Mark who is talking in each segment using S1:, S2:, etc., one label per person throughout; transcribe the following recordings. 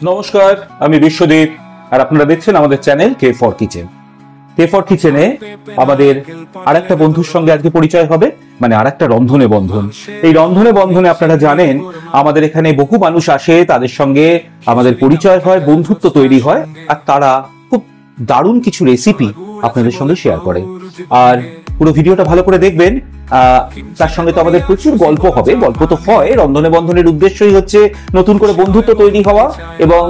S1: নমস্কার, আমি বিশ্বদীপ আর আপনারা দেখছেন আমাদের channel K for kitchen. K for কিচেনে আমাদের আরেকটা বন্ধুর সঙ্গে আজকে পরিচয় হবে, মানে আরেকটা রন্ধনে বন্ধন। এই রন্ধনে বন্ধনে আপনারা জানেন আমাদের এখানে বহু মানুষ আসে, তাদের সঙ্গে আমাদের পরিচয় হয়, বন্ধুত্ব তৈরি হয়, আর তারা খুব দারুণ কিছু রেসিপি আপনাদের সঙ্গে শেয়ার করে। আর পুরো ভিডিওটা ভালো করে দেখবেন। তার সঙ্গে তো আমাদের প্রচুর গল্প হবে, গল্প তো হয়। রন্ধনে বন্ধনের উদ্দেশ্যই হচ্ছে নতুন করে বন্ধুত্ব তৈরি হওয়া এবং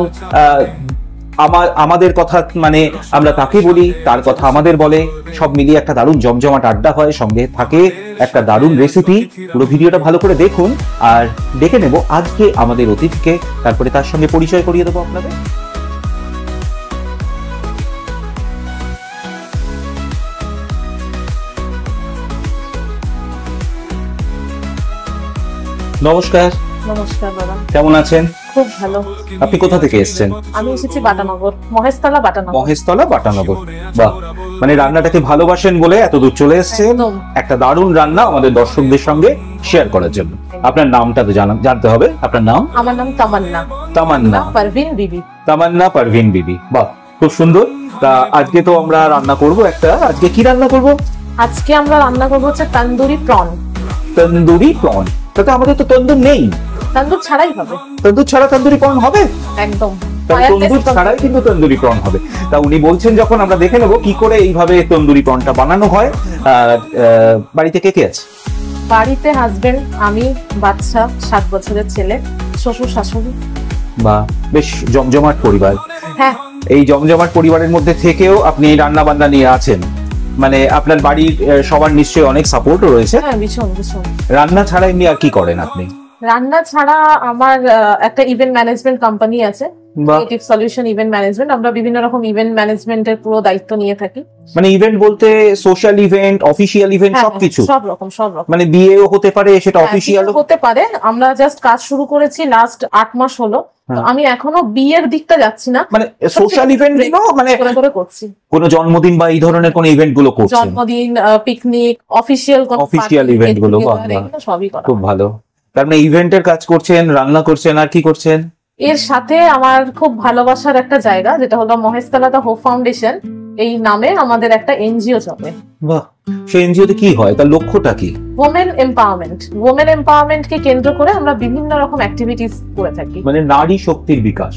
S1: আমাদের কথা মানে আমরা তাকে বলি, তার কথা আমাদের বলে, সব মিলিয়ে একটা দারুণ জমজমাট আড্ডা হয়, সঙ্গে থাকে একটা দারুণ রেসিপি। পুরো ভিডিওটা ভালো করে দেখুন আর দেখে নেব আজকে আমাদের অতিথিকে, তারপরে তার সঙ্গে পরিচয় করিয়ে দেবো আপনাদের।
S2: নমস্কার।
S3: নমস্কার বাবা,
S2: কেমন আছেন?
S3: খুব ভালো।
S2: আপনি কোথা থেকে এসেছেন?
S3: আমি এসেছি বাটানগর, মহেশতলা বাটানগর।
S2: মহেশতলা বাটানগর। বাহ, মানে রান্নাটাকে ভালোবাসেন বলে এত দূর চলে এসেছেন একটা দারুণ রান্না আমাদের দর্শকদের সঙ্গে শেয়ার করার জন্য। আপনার নামটা তো জানতে হবে। আপনার নাম?
S3: আমার নাম তামান্না।
S2: তামান্না
S3: পারভিন বিবি।
S2: তামান্না পারভিন বিবি। বাহ, খুব সুন্দর। তা আজকে তো আমরা রান্না করব আজকে কি রান্না করব?
S3: আজকে আমরা রান্না করবো হচ্ছে তন্দুরি প্রন।
S2: তন্দুরি প্রন? তাতে আমাদের তো তন্দুর নেই।
S3: তন্দুর ছাড়াই হবে।
S2: তন্দুর ছাড়া তন্দুরি প্রন হবে?
S3: একদম
S2: তন্দুর ছাড়াই কিন্তু তন্দুরি প্রন হবে। তা উনি বলছেন যখন, আমরা দেখে নেবো কি করে এইভাবে তন্দুরি প্রনটা বানানো হয়। বাড়িতে কে কে আছে?
S3: বাড়িতে হাজবেন্ড, আমি, বাচ্চা, 7 বছরের ছেলে, শ্বশুর শাশুড়ি।
S2: বা বেশ জমজমাট পরিবার।
S3: হ্যাঁ,
S2: এই জমজমাট পরিবারের মধ্যে থেকেও আপনি এই রান্না বান্না নিয়ে আছেন, মানে আপনার বাড়ির সবার নিশ্চয়ই অনেক সাপোর্ট রয়েছে।
S3: হ্যাঁ, ভীষণ ভীষণ।
S2: রান্না ছাড়া এমনি আর কি করেন আপনি?
S3: রান্না ছাড়া আমার একটা ইভেন্ট ম্যানেজমেন্ট কোম্পানি আছে, ক্রিয়েটিভ সলিউশন ইভেন্ট ম্যানেজমেন্ট। আমরা বিভিন্ন রকম ইভেন্ট ম্যানেজমেন্টের পুরো দায়িত্ব নিয়ে থাকি।
S2: মানে ইভেন্ট বলতে সোশ্যাল ইভেন্ট, অফিশিয়াল ইভেন্ট, সবকিছু?
S3: সব রকম।
S2: মানে বিয়েও হতে পারে, সেটা অফিশিয়াল
S3: হতে পারে। আমরা জাস্ট কাজ শুরু করেছি লাস্ট 8 মাস হলো। আমি এখনো বিয়ের দিকটা যাচ্ছি না,
S2: মানে সোশ্যাল ইভেন্ট মানে
S3: করে করছি।
S2: কোন জন্মদিন বা এই ধরনের কোন ইভেন্ট গুলো করছেন?
S3: জন্মদিন, পিকনিক, অফিশিয়াল
S2: ইভেন্ট গুলো।
S3: সবই করা।
S2: খুব ভালো। তার মানে ইভেন্টের কাজ করছেন, রান্না করছেন, আর কি করছেন?
S3: এর সাথে আমার খুব ভালোবাসার একটা জায়গা, যেটা হলো মহেশতলা হোপ ফাউন্ডেশন। এই নামে আমাদের একটা এনজিও চলে।
S2: বাহ, সেই এনজিওতে কি হয়, তার লক্ষ্যটা কি?
S3: Women empowerment. ওমেন এম্পাওয়ারমেন্ট কে কেন্দ্র করে আমরা বিভিন্ন রকম অ্যাক্টিভিটিস করে থাকি।
S2: মানে নারী শক্তির বিকাশ।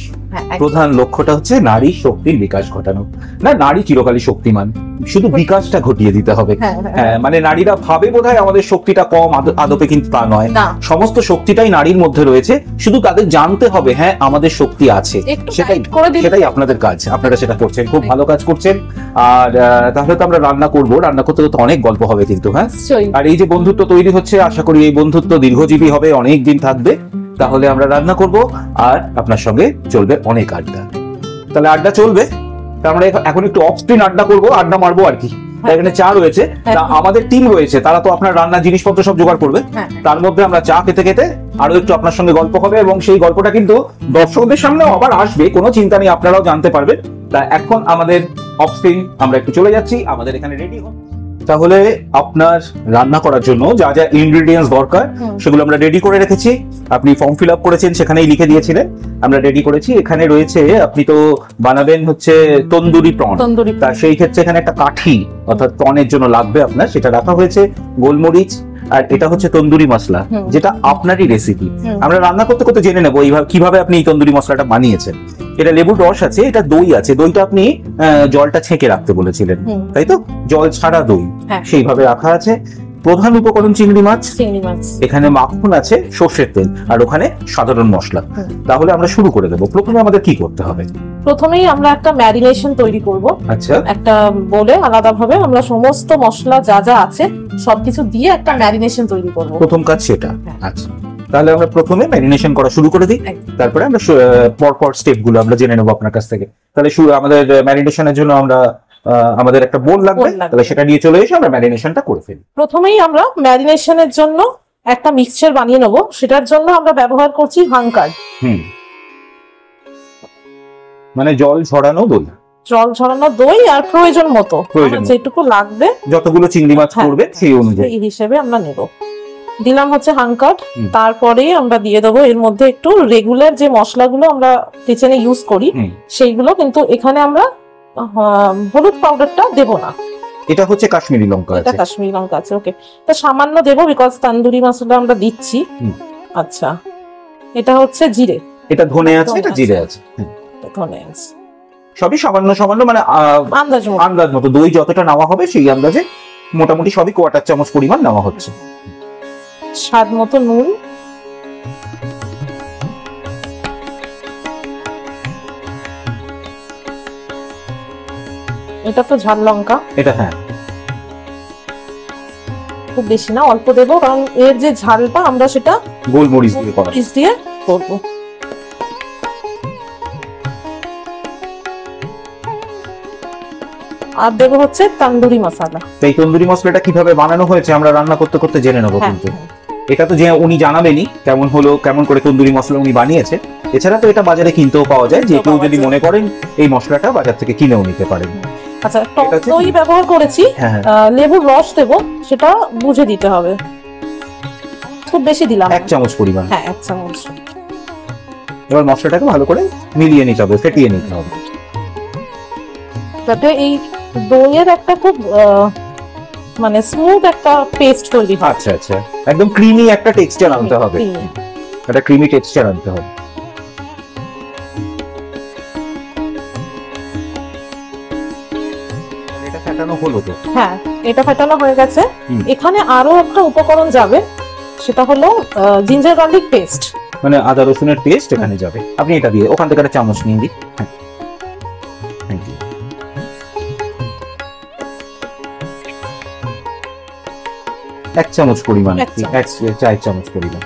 S2: প্রধান লক্ষ্যটা হচ্ছে নারী শক্তির বিকাশ ঘটানো। না, নারী চিরকালই শক্তিমান, শুধু বিকাশটা ঘটিয়ে দিতে হবে। হ্যাঁ, মানে নারীরা ভাবে বোধহয় আমাদের শক্তিটা কম, আদপে কিন্তু তা নয়। সমস্ত শক্তিটাই নারীর মধ্যে রয়েছে, শুধু তাদের জানতে হবে হ্যাঁ আমাদের শক্তি আছে। সেটাই আপনাদের কাজ, আপনারা সেটা করছেন, খুব ভালো কাজ করছেন। আর তাহলে তো আমরা রান্না করবো, রান্না করতে করতে অনেক গল্প হবে কিন্তু। হ্যাঁ, আর এই যে বন্ধুত্ব তৈরি হচ্ছে, আশা করি এই বন্ধুত্ব দীর্ঘজীবী হবে, অনেক দিন থাকবে। তাহলে আমরা রান্না করব আর আপনার সঙ্গে চলবে অনেক আড্ডা। তাহলে আড্ডা চলবে, আমরা এখন একটু অফ স্ক্রিন আড্ডা করবো, আড্ডা মারবো আর কি। এখানে চা রয়েছে, আমাদের টিম রয়েছে, তারা তো আপনার রান্নার জিনিসপত্র সব জোগাড় করবে। তার মধ্যে আমরা চা খেতে খেতে আরো একটু আপনার সঙ্গে গল্প হবে, এবং সেই গল্পটা কিন্তু দর্শকদের সামনেও আবার আসবে, কোনো চিন্তা নেই, আপনারাও জানতে পারবেন। তা এখন আমাদের অফ স্ক্রিন আমরা একটু চলে যাচ্ছি, আমাদের এখানে রেডি হন। তাহলে আপনার রান্না করার জন্য যা যা ইনগ্রেডিয়েন্টস দরকার সেগুলো আমরা রেডি করে রেখেছি। আপনি ফর্ম ফিল আপ করেছেন, সেখানেই লিখে দিয়েছিলেন, আমরা রেডি করেছি। এখানে রয়েছে, আপনি তো বানাবেন হচ্ছে তন্দুরি প্রন, তা সেই ক্ষেত্রে এখানে একটা কাঠি অর্থাৎ প্রনের জন্য লাগবে আপনার, সেটা রাখা হয়েছে। গোলমরিচ, আর এটা হচ্ছে তন্দুরি মশলা, যেটা আপনারই রেসিপি। আমরা রান্না করতে করতে জেনে নেবো এইভাবে কিভাবে আপনি এই তন্দুরি মশলাটা বানিয়েছেন। এটা লেবুর রস আছে, এটা দই আছে, দইটা আপনি জলটা ছেঁকে রাখতে বলেছিলেন, তাই তো? জল ছাড়া দই সেইভাবে রাখা আছে। প্রধান উপকরণ চিংড়ি মাছ, এখানে মাখন আছে, সর্ষের তেল, আর ওখানে সাধারণ মশলা। তাহলে আমরা শুরু করে দেবো। প্রথমে আমাদের কি করতে হবে?
S3: প্রথমেই আমরা একটা ম্যারিনেশন তৈরি করব।
S2: আচ্ছা,
S3: একটা বলে আলাদাভাবে আমরা সমস্ত মশলা যা যা আছে সবকিছু দিয়ে একটা ম্যারিনেশন তৈরি করব।
S2: প্রথম কাজ সেটা। আচ্ছা, তাহলে আমরা প্রথমে ম্যারিনেশন করা শুরু করে দিই, তারপরে আমরা পরপর স্টেপ গুলো আমরা জেনে নেবো আপনার কাছ থেকে। তাহলে আমাদের ম্যারিনেশনের জন্য আমরা আমাদের একটা বোল লাগবে, তাহলে সেটা নিয়ে চলে এসে আমরা ম্যারিনেশনটা করে ফেলি।
S3: প্রথমেই আমরা ম্যারিনেশনের জন্য একটা মিক্সচার বানিয়ে নেব। সেটার জন্য আমরা ব্যবহার করছি হাঙ্কার।
S2: মানে জল ঝরানো দই।
S3: জল ঝরানো দই আর প্রয়োজন মতো যেটুকু লাগবে,
S2: যতগুলো চিংড়ি মাছ করবে সেই অনুযায়ী
S3: এই হিসেবে আমরা নেব। দিলাম হচ্ছে হাঙ্কার, তারপরে আমরা দিয়ে দেবো এর মধ্যে একটু রেগুলার যে মশলাগুলো আমরা কিচেনে ইউজ করি সেইগুলো, কিন্তু এখানে আমরা হলুদ পাউডারটা দেবো না।
S2: এটা হচ্ছে কাশ্মীরি লঙ্কা,
S3: এটা কাশ্মীরি লঙ্কা আছে, ওকে। তো সামান্য দেবো, বিকজ তান্দুরি মশলা আমরা দিচ্ছি। আচ্ছা, এটা হচ্ছে জিরে,
S2: এটা ধনে আছে, এটা জিরে আছে,
S3: ধনে আছে,
S2: সবই সামান্য সামান্য, মানে আন্দাজ মতো। দই যতটা নেওয়া হবে সেই আন্দাজে মোটামুটি সবই কোয়ার্টার চামচ পরিমাণ নেওয়া হচ্ছে।
S3: স্বাদ মতো নুন, এটা তো ঝাল লঙ্কা,
S2: এটা হ্যাঁ
S3: খুব বেশি না, অল্প দেবো, কারণ এর যে ঝালটা আমরা সেটা
S2: গোলমরিচ দিয়ে
S3: করবো। আর দেবো হচ্ছে তন্দুরি মশলা।
S2: এই তন্দুরি মশলাটা কিভাবে বানানো হয়েছে আমরা রান্না করতে করতে জেনে নেবো। কিন্তু এটা তো যে উনি জানাবেনই কেমন হলো, কেমন করে তন্দুরি মশলা উনি বানিয়েছে। এছাড়া তো এটা বাজারে কিনতেও পাওয়া যায়, যে কেউ যদি মনে করেন এই মশলাটা বাজার থেকে কিনেও নিতে পারেন।
S3: আচ্ছা, টক দই ব্যবহার করেছি, লেবুর রস দেবো, সেটা বুঝে দিতে হবে। খুব বেশি দিলাম,
S2: 1 চামচ পরিমাণ।
S3: হ্যাঁ, 1 চামচ।
S2: এবার মশলাটাকে ভালো করে মিলিয়ে নিতে হবে, ফেটিয়ে নিতে হবে,
S3: যাতে এই দইয়ের একটা খুব মানে স্মুথ একটা পেস্ট তৈরি হয়।
S2: আচ্ছা আচ্ছা, একদম ক্রিমি একটা টেক্সচার আনতে হবে, একটা ক্রিমি টেক্সচার আনতে হবে। এটা ফেটানো হলো তো?
S3: হ্যাঁ, এটা ফেটানো হয়ে গেছে। এখানে আরো একটা উপকরণ যাবে, সেটা হলো জিঞ্জার গার্লিক পেস্ট,
S2: মানে আদা রসুনের পেস্ট এখানে যাবে। আপনি এটা দিয়ে ওখান থেকে একটা চামচ নিয়ে দিন। হ্যাঁ, থ্যাংক ইউ। 1 চামচ পরিমাণ, 1 চায়ের চামচ পরিমাণ।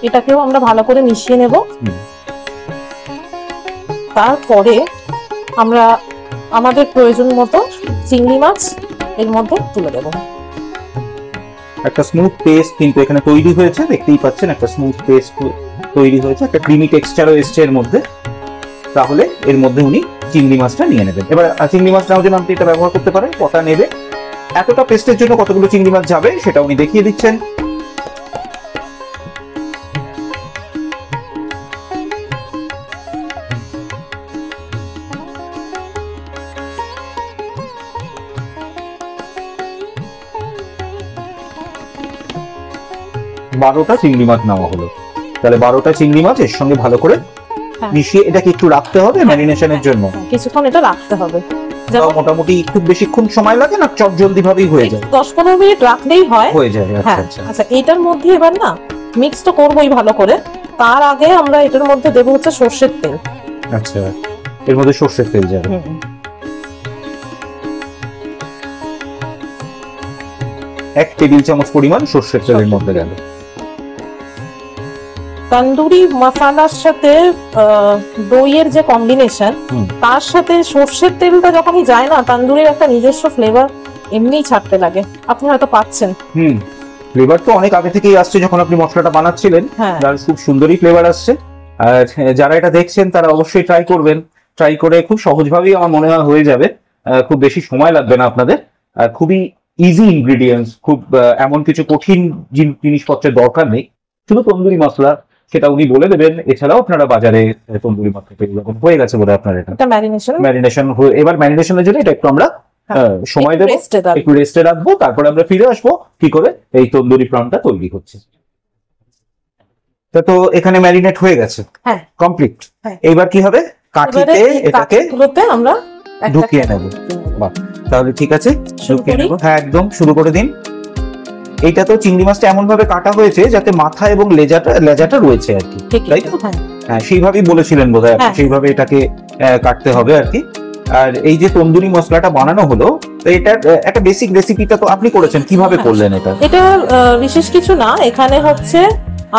S3: এটাকেও আমরা ভালো করে মিশিয়ে নেব। তারপরে আমরা আমাদের প্রয়োজন মতো চিংড়ি মাছ এর মধ্যে তুলে দেব।
S2: একটা স্মুথ পেস্ট কিন্তু এখানে তৈরি হয়েছে, দেখতেই পাচ্ছেন একটা স্মুথ পেস্ট তৈরি হয়েছে, একটা ক্রিমি টেক্সচারও এসছে এর মধ্যে। তাহলে এর মধ্যে উনি চিংড়ি মাছটা নিয়ে নেবেন। এবার চিংড়ি মাছ নেওয়ার জন্য আপনি এটা ব্যবহার করতে পারেন। কটা নেবে, এতটা পেস্টের জন্য কতগুলো চিংড়ি মাছ যাবে সেটা উনি দেখিয়ে দিচ্ছেন। বারোটা চিংড়ি মাছ নেওয়া হলো। তাহলে 12টা চিংড়ি মাছ এর সঙ্গে ভালো করে মিশিয়ে এটাকে একটু রাখতে হবে ম্যারিনেশনের জন্য।
S3: কিছুক্ষণ এটা রাখতে হবে।
S2: মোটামুটি খুব বেশিক্ষণ সময় লাগে না, চট জলদি ভাবেই হয়ে যায়,
S3: 10-15 মিনিট রাখলেই হয়ে যায়।
S2: আচ্ছা
S3: আচ্ছা, এটার মধ্যে এবার না মিক্স তো করবোই ভালো করে, তার আগে আমরা এটার মধ্যে দেবো হচ্ছে সরষের তেল।
S2: আচ্ছা, এর মধ্যে সরষের তেল যাবে। 1 টেবিল চামচ পরিমাণ সরষের তেলের মধ্যে গেল।
S3: তন্দুরি মশলার সাথে দইয়ের যে কম্বিনেশন, তার সাথে সরষের তেলটা যখনই যায় না, তন্দুরির একটা নিজস্ব ফ্লেভার এমনিই ছাড়তে লাগে। আপনি হয়তো পাচ্ছেন।
S2: ফ্লেভার তো অনেক আগে থেকেই আসছে, যখন আপনি মশলাটা বানাচ্ছিলেন তার খুব সুন্দরই ফ্লেভার আসছে। আর যারা এটা দেখছেন তারা অবশ্যই ট্রাই করবেন। ট্রাই করে খুব সহজভাবেই আমার মনে হয় হয়ে যাবে, খুব বেশি সময় লাগবে না আপনাদের। আর খুবই ইজি ইনগ্রিডিয়েন্টস, খুব এমন কিছু কঠিন জিনিসপত্রের দরকার নেই, শুধু তন্দুরি মশলা, সেটা উনি বলে দেবেন। এছাড়াও আপনারা বাজারে তন্দুরি মশলা এরকম হয়ে গেছে বলে আপনার এটা ম্যারিনেশন। এবার ম্যারিনেশনের জন্য এটা একটু আমরা সময় দেবো, একটু রেস্টে রাখবো, তারপরে আমরা ফিরে আসবো কি করে এই তন্দুরি প্রাণটা তৈরি হচ্ছে। তো এখানে ম্যারিনেট হয়ে গেছে, কমপ্লিট। এইবার কি হবে, কাঠিতে এটাকে
S3: আমরা
S2: ঢুকিয়ে নেব। তাহলে ঠিক আছে, ঢুকিয়ে নেব। হ্যাঁ, একদম শুরু করে দিন। এইটা তো চিংড়ি মাছটা এমন ভাবে কাটা হয়েছে যাতে মাথা এবং লেজাটা রয়েছে আর কি, তাই তো? হ্যাঁ, সেইভাবেই বলেছিলেন বোধহয়, সেইভাবে এটাকে কাটতে হবে আর কি। আর এই যে তন্দুরি মশলাটা বানানো হলো, এটা একটা বেসিক রেসিপিটা তো আপনি করেছেন, কিভাবে করলেন এটা?
S3: এটা বিশেষ কিছু না, এখানে হচ্ছে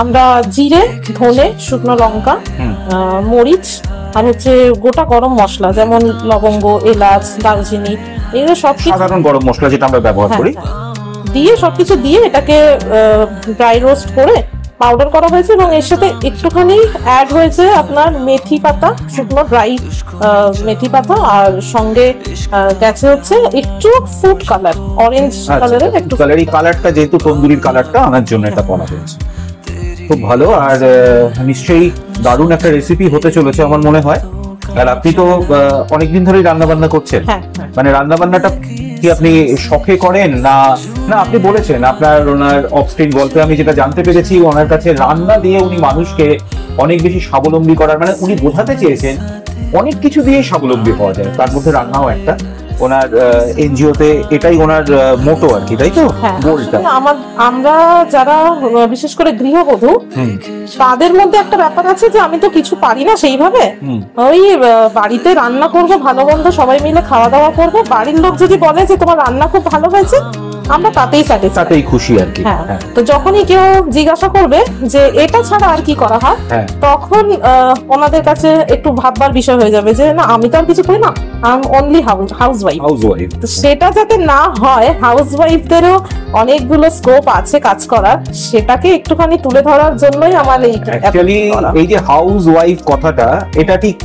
S3: আমরা জিরে, ধনে, শুকনো লঙ্কা, মরিচ আর হচ্ছে গোটা গরম মশলা যেমন লবঙ্গ, এলাচ, দারচিনি, এগুলো সব
S2: সাধারণ গরম মশলা যেটা আমরা ব্যবহার করি,
S3: দিয়ে সবকিছু দিয়ে এটাকে ড্রাই রোস্ট করে পাউডার করা হয়েছে এবং এর সাথে একটুখানি অ্যাড হয়েছে আপনার মেথি পাতা, শুকনো ড্রাই মেথি পাতা, আর সঙ্গে গেছে হচ্ছে একটু ফুড কালার, অরেঞ্জ কালারের একটু
S2: কালার। এই কালারটা যেহেতু তন্দুরির কালারটা আনার জন্য এটা করা হয়েছে, খুব ভালো। আর নিশ্চয়ই দারুণ একটা রেসিপি হতে চলেছে আমার মনে হয়। আর আপনি তো অনেকদিন ধরেই রান্না বান্না করছেন, মানে রান্না বান্নাটা কি আপনি শখে করেন না? না, আপনি বলেছেন আপনার ওনার অফস্ক্রিন গল্পে আমি যেটা জানতে পেরেছি, ওনার কাছে রান্না দিয়ে উনি মানুষকে অনেক বেশি স্বাবলম্বী করার, মানে উনি বোঝাতে চেয়েছেন অনেক কিছু দিয়ে স্বাবলম্বী হওয়া যায়, তার মধ্যে রান্নাও একটা। ওনার এনজিওতে এটাই ওনার মোটো আর কি, তাই তো? গোলটা
S3: আমরা যারা বিশেষ করে গৃহবধূ তাদের মধ্যে একটা ব্যাপার আছে যে আমি তো কিছু পারি না সেইভাবে, ওই বাড়িতে রান্না করব, ভালো মন্দ সবাই মিলে খাওয়া দাওয়া করব, বাড়ির লোক যদি বলে যে তোমার রান্না খুব ভালো হয়েছে, আমরা তাতেই
S2: খুশি আর কি।
S3: তো যখনই কেউ জিজ্ঞাসা করবে যে এটা ছাড়া আর কি করা হয়, তখন ওনাদের কাছে একটু ভাববার বিষয় হয়ে যাবে যে না, আমি তো আর কিছু করি না, আই এম অনলি হাউসওয়াইফ। সেটা যাতে না হয়, হাউসওয়াইফদেরও অনেকগুলো স্কোপ আছে কাজ করার, সেটাকে একটুখানি তুলে ধরার জন্যই আমার
S2: এই যে হাউসওয়াইফ কথাটা, এটা ঠিক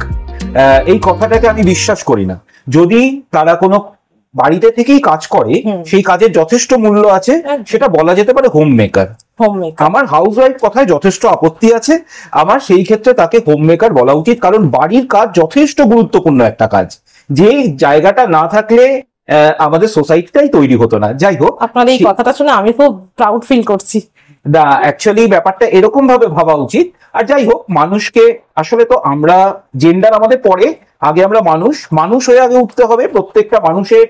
S2: এই কথাটাকে আমি বিশ্বাস করি না। যদি তারা কোনো বাড়িতে থেকেই কাজ করে, সেই কাজের যথেষ্ট মূল্য আছে, সেটা বলা যেতে পারে হোম মেকার। আমার হাউসওয়াইফ কথায় যথেষ্ট আপত্তি আছে, আমার সেই ক্ষেত্রে তাকে হোম মেকার বলা উচিত, কারণ বাড়ির কাজ যথেষ্ট গুরুত্বপূর্ণ একটা কাজ, যে জায়গাটা না থাকলে আমাদের সোসাইটিটাই তৈরি হতো না। যাই হোক,
S3: আপনার এই কথাটা শুনে আমি খুব প্রাউড ফিল করছি।
S2: না, অ্যাকচুয়ালি ব্যাপারটা এরকম ভাবে ভাবা উচিত। আর যাই হোক, মানুষকে আসলে তো আমরা জেন্ডার আমাদের পরে, আগে আমরা মানুষ হয়ে আগে উঠতে হবে। প্রত্যেকটা মানুষের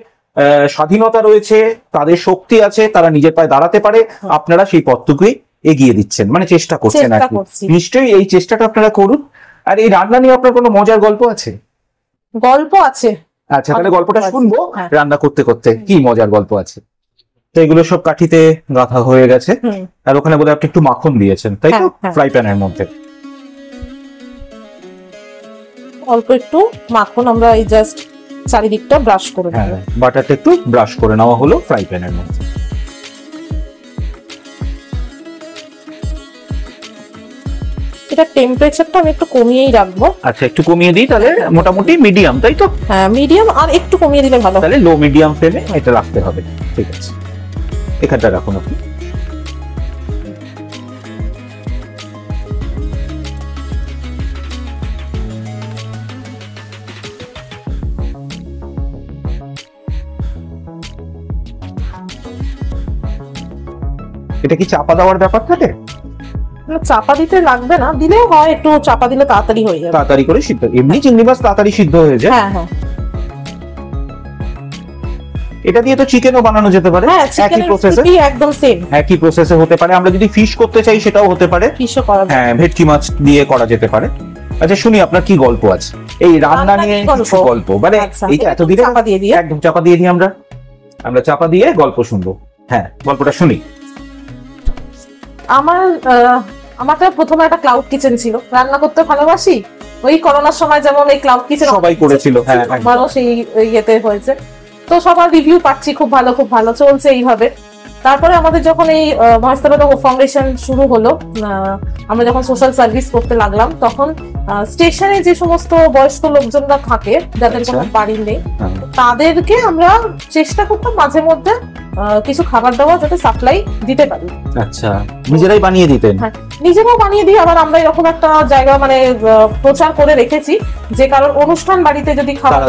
S2: স্বাধীনতা রয়েছে, তাদের শক্তি আছে, তারা নিজের পায়ে দাঁড়াতে পারে। আপনারা সেই পথটুকুই এগিয়ে দিচ্ছেন, মানে চেষ্টা করছেন আর কি। নিশ্চয়ই এই চেষ্টাটা আপনারা করুন। আর এই রান্না নিয়ে আপনার কোনো মজার গল্প আছে?
S3: গল্প আছে।
S2: আচ্ছা, তাহলে গল্পটা শুনবো। রান্না করতে করতে কি মজার গল্প আছে? তো এগুলো সব কাঠিতে গাঁথা হয়ে গেছে, আর ওখানে বোধহয় আপনি একটু মাখন দিয়েছেন, তাই তো? ফ্রাই প্যানের মধ্যে
S3: অল্প একটু মাখন আমরা এই জাস্ট চারিদিকটা ব্রাশ করে নেব।
S2: বাটারটা একটু ব্রাশ করে নেওয়া হলো ফ্রাই প্যানের মধ্যে।
S3: এটা টেম্পারেচারটা আমি একটু কমিয়েই রাখবো।
S2: আচ্ছা, একটু কমিয়ে দিই তাহলে, মোটামুটি মিডিয়াম, তাই তো?
S3: হ্যাঁ, মিডিয়াম, আর একটু কমিয়ে দিলে ভালো।
S2: তাহলে লো মিডিয়াম ফ্লেমে এটা রাখতে হবে। ঠিক আছে, এখানটা রাখুন আপনি। এটা কি চাপা দেওয়ার ব্যাপার থাকে?
S3: চাপা দিতে লাগবে না, দিলেও হয়, একটু চাপা দিলে তাড়াতাড়ি হয়ে যাবে,
S2: তাড়াতাড়ি করে সিদ্ধ। এমনি চিংড়ি মাছ তাড়াতাড়ি সিদ্ধ হয়ে যায়।
S3: হ্যাঁ।
S2: এটা দিয়ে তো চিকেনও বানানো যেতে পারে, একই প্রসেসে,
S3: একদম সেম
S2: একই প্রসেসে হতে পারে। আমরা যদি ফিশ করতে চাই সেটাও হতে পারে,
S3: ফিশও করা যায়,
S2: হ্যাঁ, ভেটকি মাছ দিয়ে করা যেতে পারে। আচ্ছা, শুনি আপনার কি গল্প আছে এই রান্না নিয়ে? কিছু গল্প, মানে এইটা এতদিনে একদম চাপা দিয়ে দিই আমরা চাপা দিয়ে গল্প শুনবো। হ্যাঁ, গল্পটা শুনি।
S3: আমারটা প্রথমে একটা ক্লাউড কিচেন ছিল, রান্না করতে ভালোবাসি। ওই করোনার সময় যেমন এই ক্লাউড কিচেন
S2: সবাই করেছিল, হ্যাঁ,
S3: আমারও সেই ইয়েতে হয়েছে। তো সবার রিভিউ পাচ্ছি, খুব ভালো চলছে এইভাবে। তারপরে আমাদের যখন এই মহেশতলা ফাউন্ডেশন শুরু হলো, আমরা যখন সোশ্যাল সার্ভিস করতে লাগলাম, তখন স্টেশনে যে সমস্ত বয়স্ক লোকজনরা থাকে, যাদের কোনো বাড়ি নেই, তাদেরকে আমরা চেষ্টা করতাম মাঝে মধ্যে কিছু খাবার দাবার যাতে সাপ্লাই দিতে পারি।
S2: আচ্ছা, নিজেরাই বানিয়ে দিতেন?
S3: হ্যাঁ, নিজেরাও বানিয়ে দিই। আবার আমরা এরকম একটা জায়গা মানে প্রচার করে রেখেছি যে কারণ অনুষ্ঠান বাড়িতে যদি খাবার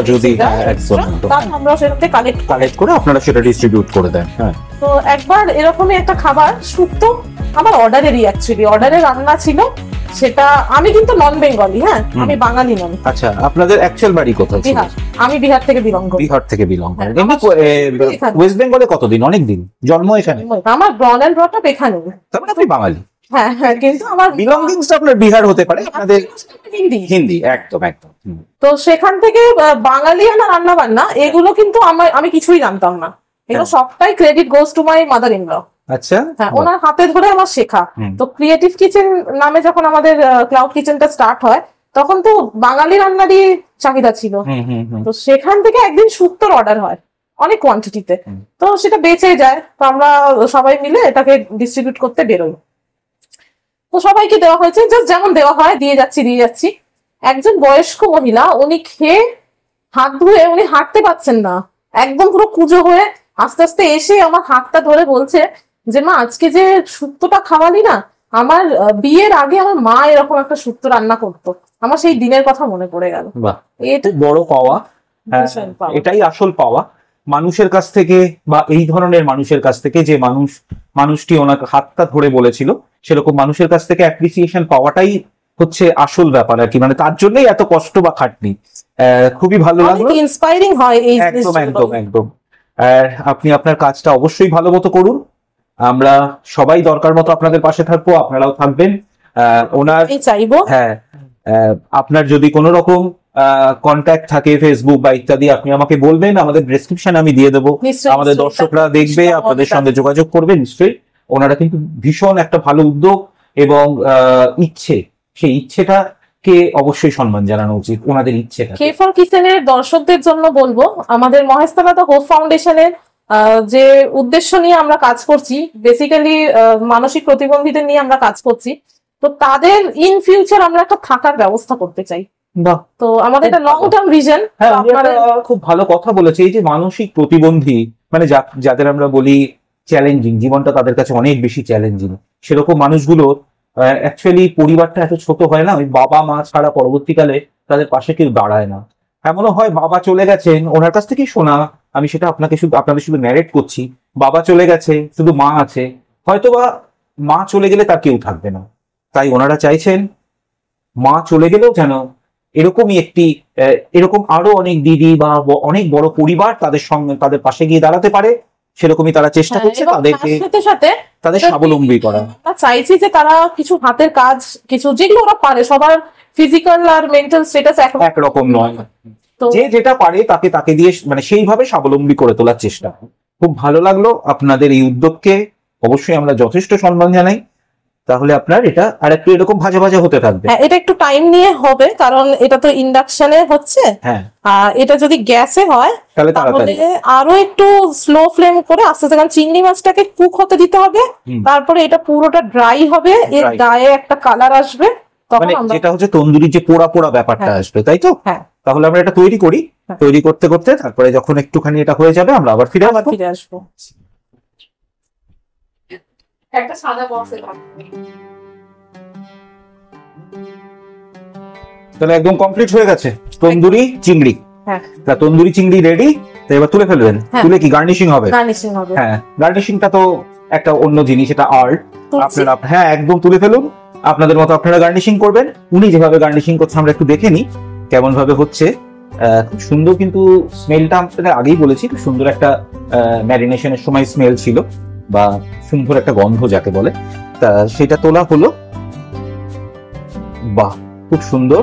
S3: আমরা সেটাতে কালেক্ট করে
S2: আপনারা সেটা ডিস্ট্রিবিউট করে দেন। হ্যাঁ,
S3: তো একবার এরকমই একটা খাবার শুক্তো আমার অর্ডারেরই, অ্যাকচুয়ালি অর্ডারের রান্না ছিল সেটা। আমি কিন্তু নন বেঙ্গলি, হ্যাঁ, আমি বাঙালি নন।
S2: আচ্ছা, আপনাদের অ্যাকচুয়াল বাড়ি কোথায়?
S3: বিহার। আমি বিহার থেকে বিলং করি।
S2: বিহার থেকে বিলং করেন? ওয়েস্ট বেঙ্গলে কতদিন? অনেক দিন? জন্ম এখানে?
S3: আমার ব্রন এন্ড ব্রট আপ এখানে।
S2: তার মানে আপনি বাঙালি?
S3: হ্যাঁ, কিন্তু আমার
S2: বিলঙ্গিংসটা আপনার বিহার হতে পারে, আপনাদের হিন্দি। একদম।
S3: তো সেখান থেকে বাঙালি না রান্না বান্না এগুলো কিন্তু আমি কিছুই জানতাম না। এগুলো সবটাই credit goes to my mother in law.
S2: আচ্ছা,
S3: হ্যাঁ, ওনার হাতে ধরে আমার শেখা। তো ক্রিয়েটিভ কিচেন নামে যখন আমাদের ক্লাউড কিচেনটা স্টার্ট হয়, তখন তো বাঙালি রান্নারই চাহিদা ছিল। তো সেখান থেকে একদিন শুক্তোর অর্ডার হয় অনেক কোয়ান্টিটিতে, তো সেটা বেঁচে যায়। তো আমরা সবাই মিলে এটাকে ডিস্ট্রিবিউট করতে বেরোই। তো সবাইকে দেওয়া হয়েছে, জাস্ট যেমন দেওয়া হয় দিয়ে যাচ্ছি। একজন বয়স্ক মহিলা, উনি খেয়ে হাত ধুয়ে উনি হাঁটতে পারছেন না, একদম পুরো কুঁজো হয়ে আস্তে আস্তে এসে আমার হাতটা ধরে বলছে যে মা আজকে যে শুক্তোটা খাওয়ালি না, আমার বিয়ের আগে আমার মা এরকম একটা শুক্তো রান্না করতো, আমার সেই দিনের কথা মনে পড়ে গেল।
S2: বাহ,
S3: এটা
S2: বড় পাওয়া।
S3: ভীষণ পাওয়া।
S2: এটাই আসল পাওয়া মানুষের কাছ থেকে, বা এই ধরনের মানুষের কাছ থেকে, যে মানুষটি ওনাকে হাতটা ধরে বলেছিল, সেরকম মানুষের কাছ থেকে অ্যাপ্রিসিয়েশন পাওয়াটাই হচ্ছে আসল ব্যাপার আর কি। মানে তার জন্যই এত কষ্ট বা খাটনি। খুবই ভালো লাগলো,
S3: ইন্সপায়ারিং হয় এই
S2: একদম একদম একদম। আপনি আপনার কাজটা অবশ্যই ভালো মতো করুন, আমরা সবাই দরকার মতো আপনাদের পাশে থাকবো, আপনারাও থাকবেন। ওনার
S3: চাইবো।
S2: হ্যাঁ, আপনার যদি কোনো রকম কন্ট্যাক্ট থাকে ফেসবুক বা ইত্যাদি, আপনি আমাকে বলবেন, আমাদের ডেসক্রিপশন আমি দিয়ে দেবো, আমাদের দর্শকরা দেখবে, আপনাদের সঙ্গে যোগাযোগ করবে নিশ্চয়ই। ওনারা কিন্তু ভীষণ একটা ভালো উদ্যোগ এবং ইচ্ছে, সেই ইচ্ছেটাকে অবশ্যই সম্মান জানানো উচিত, ওনাদের ইচ্ছেটা।
S3: কে ফর কিচেনের দর্শকদের জন্য বলবো, আমাদের মহেশতলা দ্য হোপ ফাউন্ডেশনের যে উদ্দেশ্য নিয়ে আমরা কাজ করছি, বেসিক্যালি মানসিক প্রতিবন্ধীদের নিয়ে আমরা কাজ করছি, তো তাদের ইন ফিউচার আমরা একটা থাকার ব্যবস্থা করতে চাই। তো আমাদের একটা লং টার্ম ভিশন।
S2: হ্যাঁ, খুব ভালো কথা বলেছে। এই যে মানসিক প্রতিবন্ধী, মানে যাদের আমরা বলি চ্যালেঞ্জিং, জীবনটা তাদের কাছে অনেক বেশি চ্যালেঞ্জিং, সেরকম মানুষগুলোর অ্যাকচুয়ালি পরিবারটা এত ছোট হয় না, ওই বাবা মা ছাড়া পরবর্তীকালে তাদের পাশে কেউ দাঁড়ায় না। এমনও হয় বাবা চলে গেছেন, ওনার কাছ থেকেই শোনা, আমি সেটা আপনাদের শুধু ন্যারেট করছি, বাবা চলে গেছে, শুধু মা আছে, হয়তোবা মা চলে গেলে তার কেউ থাকবে না, তাই ওনারা চাইছেন মা চলে গেলেও যেন এরকমই এরকম আরো অনেক দিদি বা অনেক বড় পরিবার তাদের সঙ্গে, তাদের পাশে গিয়ে দাঁড়াতে পারে, সেরকমই তারা চেষ্টা করছে তাদেরকে তাদের স্বাবলম্বী করা।
S3: চাইছি যে তারা কিছু হাতের কাজ, কিছু যেগুলো ওরা পারে, সবার ফিজিক্যাল আর মেন্টাল স্ট্যাটাস
S2: একরকম নয়, যে যেটা পারে তাকে দিয়ে মানে সেইভাবে স্বাবলম্বী করে তোলার চেষ্টা। খুব ভালো লাগলো আপনাদের এই উদ্যোগকে, অবশ্যই আমরা যথেষ্ট সম্মান জানাই। তাহলে আপনার এটা আর একটু এরকম ভাজা ভাজা হতে থাকবে।
S3: হ্যাঁ, এটা একটু টাইম নিয়ে হবে, কারণ এটা তো ইন্ডাকশনে হচ্ছে।
S2: হ্যাঁ,
S3: এটা যদি গ্যাসে হয় তাহলে আরো একটু স্লো ফ্লেম করে আস্তে আস্তে, কারণ চিংড়ি মাছটাকে কুক হতে দিতে হবে, তারপরে এটা পুরোটা ড্রাই হবে, এর গায়ে একটা কালার আসবে, তখন
S2: মানে যেটা হচ্ছে তন্দুরির যে পোড়া পোড়া ব্যাপারটা আসবে, তাই তো?
S3: হ্যাঁ,
S2: তাহলে আমরা এটা তৈরি করি, তৈরি করতে করতে তারপরে যখন একটুখানি এটা হয়ে যাবে আমরা আবার ফিরে আসবো।
S3: একটা সাদা বক্সে
S2: তাহলে একদম কমপ্লিট হয়ে গেছে তন্দুরি চিংড়ি।
S3: হ্যাঁ,
S2: তন্দুরি চিংড়ি রেডি। তো এবার তুলে ফেলবেন, তুলে কি গার্নিশিং হবে? হ্যাঁ, গার্নিশিংটা তো একটা অন্য জিনিস, এটা আর্ট। আপনারা হ্যাঁ একদম তুলে ফেলুন, আপনাদের মতো আপনারা গার্নিশিং করবেন। উনি যেভাবে গার্নিশিং করছে আমরা একটু দেখে নিই কেমন ভাবে হচ্ছে। খুব সুন্দর, কিন্তু স্মেলটা আপনাদের আগেই বলেছি, খুব সুন্দর একটা ম্যারিনেশনের সময় স্মেল ছিল, বা সুন্দর একটা গন্ধ যাকে বলে, তা সেটা তোলা হলো। বাহ, খুব সুন্দর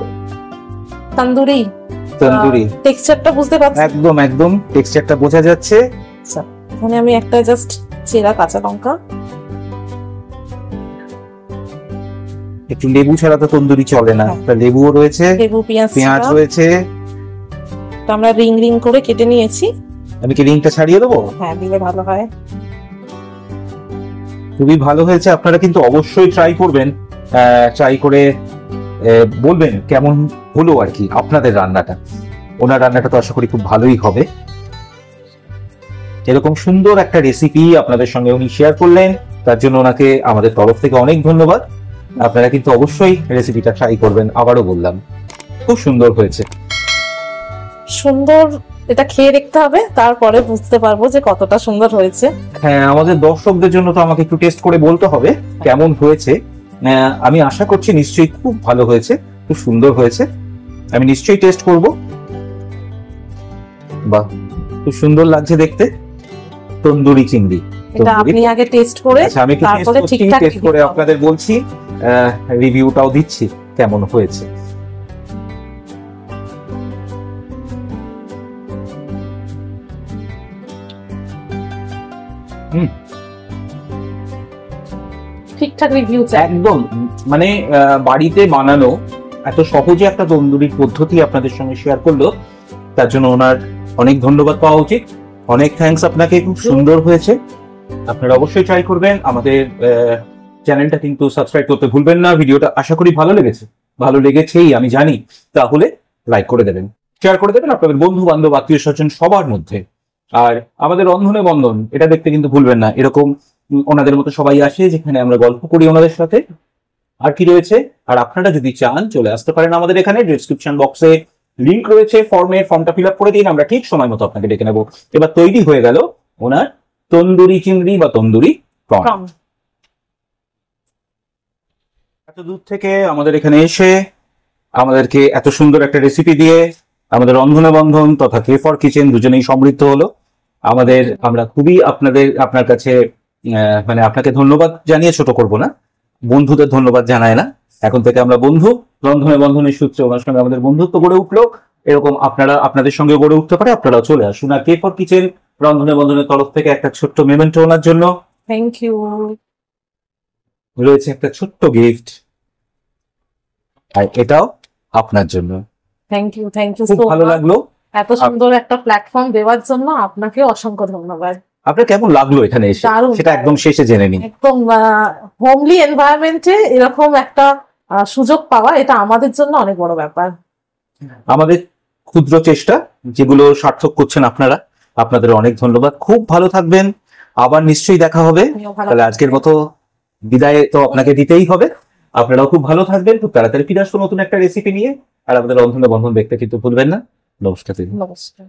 S3: তন্দুরি টেক্সচারটা বুঝতে পারছেন?
S2: একদম একদম টেক্সচারটা বোঝা যাচ্ছে।
S3: এখানে আমি একটা জাস্ট চেরা কাঁচা লঙ্কা,
S2: একটু লেবু ছাড়া তো তন্দুরি চলে না, লেবুও রয়েছে,
S3: লেবু
S2: পেঁয়াজ রয়েছে,
S3: তো আমরা রিং রিং করে কেটে নিয়েছি।
S2: আমি কি রিংটা ছাড়িয়ে দেবো?
S3: হ্যাঁ, দিলে ভালো হয়।
S2: খুবই ভালো হয়েছে, আপনারা কিন্তু অবশ্যই ট্রাই করবেন, ট্রাই করে বলবেন কেমন হলো আর কি আপনাদের রান্নাটা। ওনার রান্নাটা তো আশা করি খুব ভালোই হবে। এরকম সুন্দর একটা রেসিপি আপনাদের সঙ্গে উনি শেয়ার করলেন, তার জন্য ওনাকে আমাদের তরফ থেকে অনেক ধন্যবাদ। আপনারা কিন্তু অবশ্যই রেসিপিটা ট্রাই করবেন, আবারও বললাম খুব সুন্দর হয়েছে।
S3: সুন্দর, এটা খেয়ে দেখতে হবে, তারপরে বুঝতে পারবো যে কতটা সুন্দর হয়েছে।
S2: হ্যাঁ, আমাদের দর্শকদের জন্য তো আমাকে একটু টেস্ট করে বলতে হবে কেমন হয়েছে। আমি আশা করছি নিশ্চয়ই খুব ভালো হয়েছে, খুব সুন্দর হয়েছে, আমি নিশ্চয়ই টেস্ট করব। বাহ, খুব সুন্দর লাগছে দেখতে তন্দুরি চিংড়ি।
S3: এটা আপনি আগে টেস্ট করে
S2: আমি তারপরে ঠিকঠাক টেস্ট করে আপনাদের বলছি, রিভিউটাও দিচ্ছি কেমন হয়েছে।
S3: ঠিকঠাক রিভিউ
S2: একদম, মানে বাড়িতে বানানো এত সহজে একটা তন্দুরির পদ্ধতি আপনাদের সঙ্গে শেয়ার করলো, তার জন্য ওনার অনেক ধন্যবাদ পাওয়া উচিত। অনেক থ্যাঙ্কস আপনাকে, খুব সুন্দর হয়েছে। আপনারা অবশ্যই ট্রাই করবেন, আমাদের
S1: চ্যানেলটা কিন্তু সাবস্ক্রাইব করতে ভুলবেন না। ভিডিওটা আশা করি ভালো লেগেছে, ভালো লেগেছেই আমি জানি, তাহলে লাইক করে দেবেন, শেয়ার করে দেবেন আপনাদের বন্ধু বান্ধব আত্মীয় স্বজন সবার মধ্যে। আর আমাদের রন্ধনে বন্ধন এটা দেখতে কিন্তু ভুলবেন না, এরকম ওনাদের মতো সবাই আসে যেখানে আমরা গল্প করি ওনাদের সাথে। আর কি রয়েছে, আর আপনারা যদি চান চলে আসতে পারেন আমাদের এখানে, ডেসক্রিপশন বক্সে লিংক রয়েছে, ফর্মটা ফিল আপ করে দিন, আমরা ঠিক সময় মতো আপনাকে ডেকে নেবো। এবার তৈরি হয়ে গেল ওনার তন্দুরি চিংড়ি বা তন্দুরি প্রন। এত দূর থেকে আমাদের এখানে এসে আমাদেরকে এত সুন্দর একটা রেসিপি দিয়ে আমাদের রন্ধনে বন্ধন তথা কে ফর কিচেন দুজনেই সমৃদ্ধ হলো। আমরা খুবই আপনার কাছে মানে আপনাকে ধন্যবাদ জানিয়ে ছোট করব না, বন্ধুদের ধন্যবাদ জানায় না, এখন থেকে আমরা বন্ধু। রন্ধনে বন্ধনের সূত্রে ওনার সঙ্গে আমাদের বন্ধুত্ব গড়ে উঠলো, এরকম আপনাদের সঙ্গে গড়ে উঠতে পারে, আপনারাও চলে আসুন। আর কে ফর কিচেন রন্ধনে বন্ধনের তরফ থেকে একটা ছোট্ট মেমেন্টো ওনার জন্য
S3: থ্যাংক ইউ,
S1: রয়েছে একটা ছোট্ট গিফট, আর এটাও আপনার জন্য।
S3: থ্যাংক ইউ
S1: খুব ভালো লাগলো।
S3: এত সুন্দর একটা প্ল্যাটফর্ম দেওয়ার জন্য আপনাকে অসংখ্য ধন্যবাদ।
S1: আপনার কেমন লাগলো এখানে এসে,
S3: দারুণ,
S1: সেটা একদম শেষে জেনে নিন।
S3: একদম হোমলি এনভায়রনমেন্টে এরকম একটা সুযোগ পাওয়া, এটা আমাদের জন্য অনেক বড় ব্যাপার।
S1: আমাদের ক্ষুদ্র চেষ্টা যেগুলো সার্থক করছেন আপনারা, আপনাদের অনেক ধন্যবাদ। খুব ভালো থাকবেন, আবার নিশ্চয়ই দেখা হবে। তাহলে আজকের মতো বিদায় তো আপনাকে দিতেই হবে। আপনারাও খুব ভালো থাকবেন, খুব তাড়াতাড়ি ফিরে আসবো নতুন একটা রেসিপি নিয়ে। আর আমাদের রন্ধনে বন্ধন দেখতে কিন্তু ভুলবেন না। নমস্কার।
S3: নমস্কার।